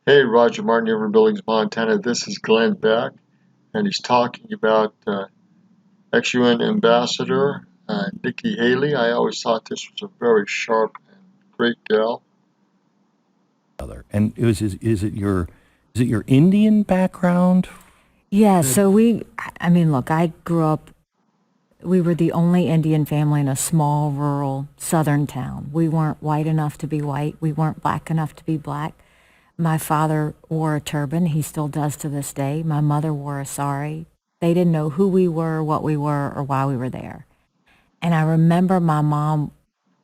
Hey, Roger Martin here from Billings, Montana. This is Glenn Beck, and he's talking about ex-UN Ambassador Nikki Haley. I always thought this was a very sharp and great gal. And is it your Indian background? Yeah, look, I grew up, we were the only Indian family in a small rural southern town. We weren't white enough to be white. We weren't black enough to be black. My father wore a turban. He still does to this day. My mother wore a sari. They didn't know who we were, what we were, or why we were there. And I remember my mom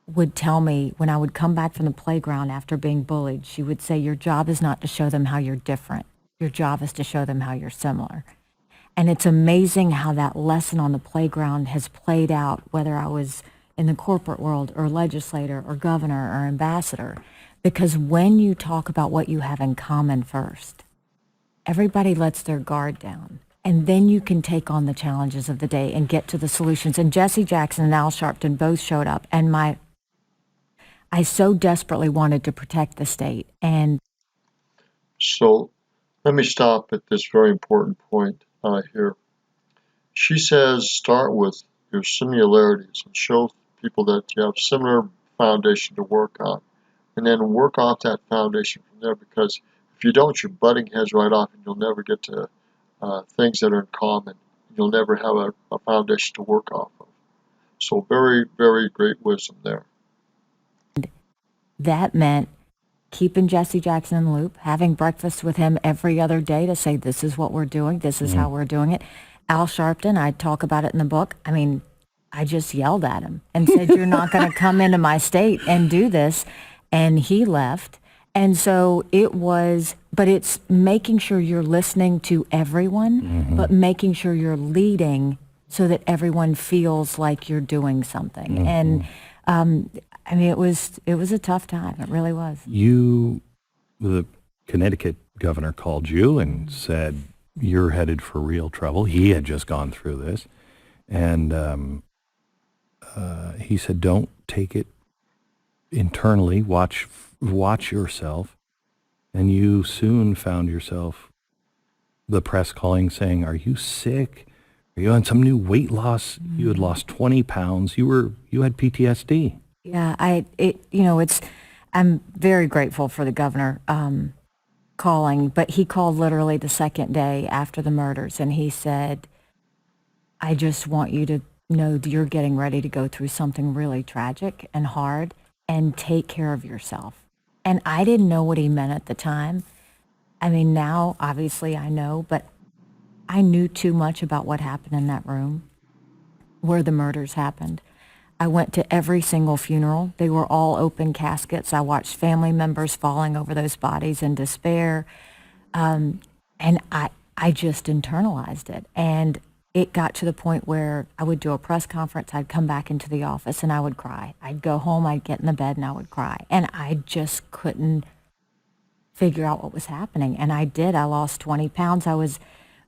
would tell me when I would come back from the playground after being bullied, she would say, your job is not to show them how you're different. Your job is to show them how you're similar. And it's amazing how that lesson on the playground has played out, whether I was in the corporate world or legislator or governor or ambassador. Because when you talk about what you have in common first, everybody lets their guard down. And then you can take on the challenges of the day and get to the solutions. And Jesse Jackson and Al Sharpton both showed up. And I so desperately wanted to protect the state. And So let me stop at this very important point here. She says start with your similarities and show people that you have similar foundation to work on, and then work off that foundation from there, because if you don't, you're butting heads right off and you'll never get to things that are in common. You'll never have a foundation to work off of. So very, very great wisdom there. that meant keeping Jesse Jackson in the loop, having breakfast with him every other day to say, this is what we're doing, this is how we're doing it. Al Sharpton, I talk about it in the book. I mean, I just yelled at him and said, you're not going to come into my state and do this. And he left. And so it was, but it's making sure you're listening to everyone, but making sure you're leading so that everyone feels like you're doing something. And I mean, it was a tough time. It really was. The Connecticut governor called you and said, you're headed for real trouble. He had just gone through this. And he said, don't take it internally. Watch yourself. And you soon found yourself, the press calling, saying, are you sick? Are you on some new weight loss? You had lost 20 pounds. You had PTSD. Yeah, I'm very grateful for the governor calling, but he called literally the second day after the murders, and he said, I just want you to know that you're getting ready to go through something really tragic and hard, and take care of yourself. And I didn't know what he meant at the time. I mean, now, obviously, I know, but I knew too much about what happened in that room where the murders happened. I went to every single funeral. They were all open caskets. I watched family members falling over those bodies in despair. And I just internalized it. And it got to the point where I would do a press conference, I'd come back into the office and I would cry. I'd go home, I'd get in the bed and I would cry. And I just couldn't figure out what was happening. And I did. I lost 20 pounds.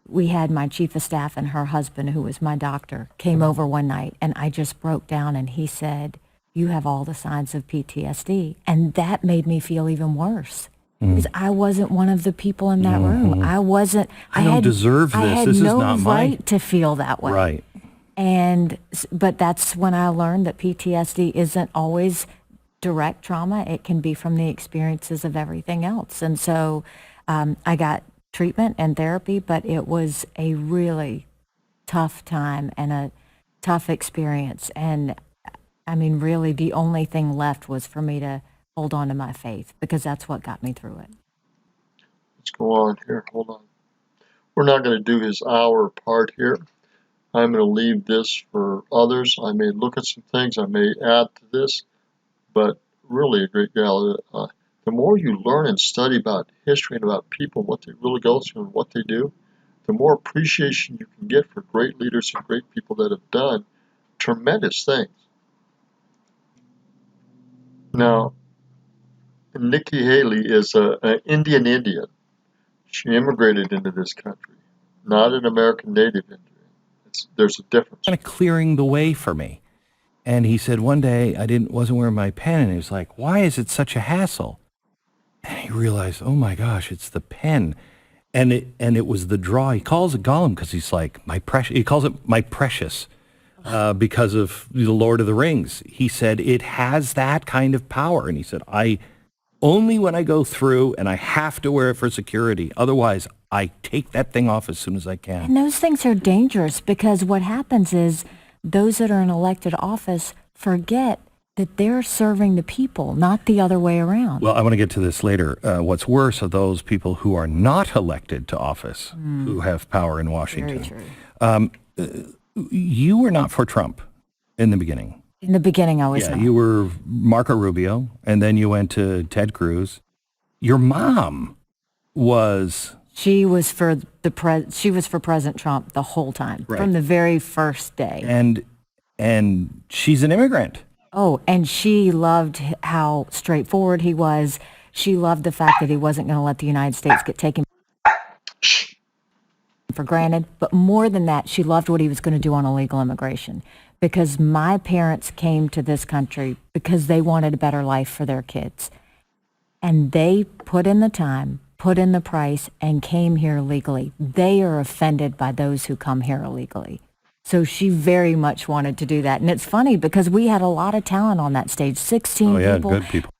We had my chief of staff and her husband, who was my doctor, came over one night, and I just broke down, and he said, you have all the signs of PTSD. And that made me feel even worse. Because I wasn't one of the people in that room. I don't deserve this. I had This is no not mine. right to feel that way. Right. But that's when I learned that PTSD isn't always direct trauma. It can be from the experiences of everything else. And so I got treatment and therapy, but it was a really tough time and a tough experience. And I mean, really, the only thing left was for me to hold on to my faith, because that's what got me through it. Let's go on here. Hold on. We're not going to do his hour part here. I'm going to leave this for others. I may look at some things. I may add to this, but really a great gal. The more you learn and study about history and about people, what they really go through and what they do, the more appreciation you can get for great leaders and great people that have done tremendous things. Now, Nikki Haley is an Indian. She immigrated into this country, not an American native Indian. There's a difference. Kind of clearing the way for me. And he said one day I wasn't wearing my pen, and he was like, why is it such a hassle? And he realized, oh my gosh, it's the pen. And it was the draw. He calls it Gollum because he's like, my precious. He calls it my precious because of the Lord of the Rings. He said, it has that kind of power. And he said, only when I go through and I have to wear it for security. Otherwise, I take that thing off as soon as I can. And those things are dangerous because what happens is those that are in elected office forget that they're serving the people, not the other way around. Well, I want to get to this later. What's worse are those people who are not elected to office who have power in Washington. Very true. You were not for Trump in the beginning. In the beginning, I was Yeah, not. you were Marco Rubio, and then you went to Ted Cruz. Your mom was... She was for President Trump the whole time, Right. from the very first day. And she's an immigrant. Oh, and she loved how straightforward he was. She loved the fact that he wasn't going to let the United States get taken for granted. But more than that, she loved what he was going to do on illegal immigration. Because my parents came to this country because they wanted a better life for their kids. And they put in the time, put in the price, and came here legally. They are offended by those who come here illegally. So she very much wanted to do that. And it's funny because we had a lot of talent on that stage, 16 Oh, yeah, people. good people.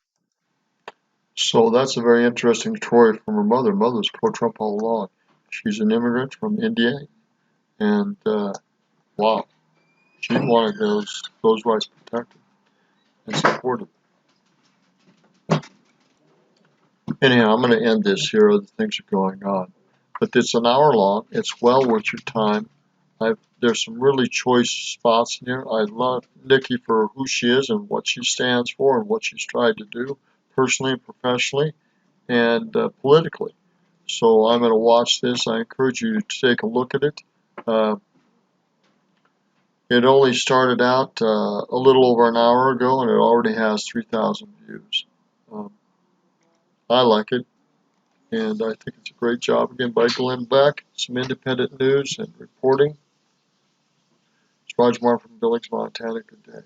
So that's a very interesting story from her mother. Mother's pro-Trump all along. She's an immigrant from India, and wow, she wanted those rights protected and supported. Anyhow, I'm going to end this here. Other things are going on, but it's an hour long. It's well worth your time. There's some really choice spots in here. I love Nikki for who she is and what she stands for and what she's tried to do personally and professionally and politically. So I'm going to watch this. I encourage you to take a look at it. It only started out a little over an hour ago, and it already has 3,000 views. I like it, and I think it's a great job again by Glenn Beck. Some independent news and reporting. It's Roger Martin from Billings, Montana. Good day.